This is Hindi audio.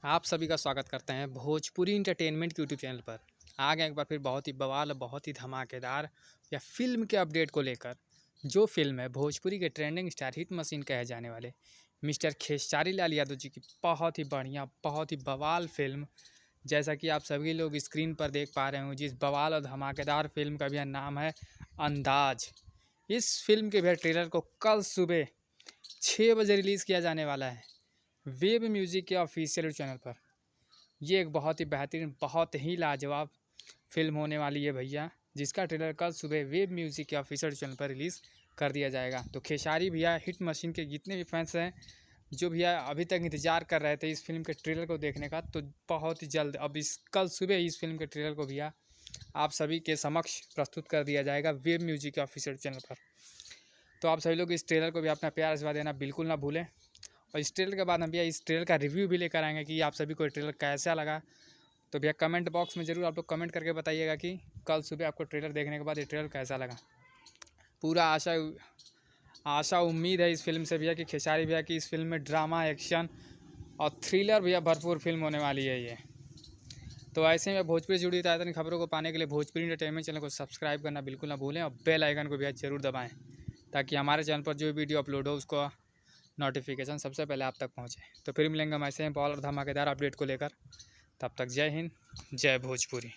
आप सभी का स्वागत करते हैं भोजपुरी इंटरटेनमेंट के यूट्यूब चैनल पर। आ गए एक बार फिर बहुत ही बवाल और बहुत ही धमाकेदार या फिल्म के अपडेट को लेकर। जो फिल्म है भोजपुरी के ट्रेंडिंग स्टार हिट मशीन कहे जाने वाले मिस्टर खेसारी लाल यादव जी की बहुत ही बढ़िया बहुत ही बवाल फिल्म, जैसा कि आप सभी लोग स्क्रीन पर देख पा रहे हो, जिस बवाल और धमाकेदार फिल्म का भी नाम है अंदाज। इस फिल्म के भी ट्रेलर को कल सुबह 6 बजे रिलीज़ किया जाने वाला है वेब म्यूज़िक के ऑफिशियल चैनल पर। ये एक बहुत ही बेहतरीन बहुत ही लाजवाब फिल्म होने वाली है भैया, जिसका ट्रेलर कल सुबह वेब म्यूज़िक के ऑफिशियल चैनल पर रिलीज़ कर दिया जाएगा। तो खेसारी भैया हिट मशीन के जितने भी फैंस हैं, जो भैया अभी तक इंतज़ार कर रहे थे इस फिल्म के ट्रेलर को देखने का, तो बहुत ही जल्द अब इस कल सुबह इस फिल्म के ट्रेलर को भैया आप सभी के समक्ष प्रस्तुत कर दिया जाएगा वेब म्यूज़िक के ऑफिशियल चैनल पर। तो आप सभी लोग इस ट्रेलर को भी अपना प्यार आशीर्वाद देना बिल्कुल ना भूलें। और इस ट्रेलर के बाद हम भैया इस ट्रेलर का रिव्यू भी लेकर आएंगे कि आप सभी को ट्रेलर कैसा लगा। तो भैया कमेंट बॉक्स में ज़रूर आप लोग कमेंट करके बताइएगा कि कल सुबह आपको ट्रेलर देखने के बाद ये ट्रेलर कैसा लगा। पूरा आशा उम्मीद है इस फिल्म से भैया कि खेसारी भैया की इस फिल्म में ड्रामा एक्शन और थ्रिलर भैया भरपूर फिल्म होने वाली है ये। तो ऐसे में भोजपुरी से जुड़ी ताज़ा खबरों को पाने के लिए भोजपुरी इंटरटेनमेंट चैनल को सब्सक्राइब करना बिल्कुल ना भूलें और बेल आइकन को भैया ज़रूर दबाएँ, ताकि हमारे चैनल पर जो वीडियो अपलोड हो उसको नोटिफिकेशन सबसे पहले आप तक पहुंचे। तो फिर मिलेंगे हम ऐसे ही बॉल और धमाकेदार अपडेट को लेकर। तब तक जय हिंद, जय भोजपुरी।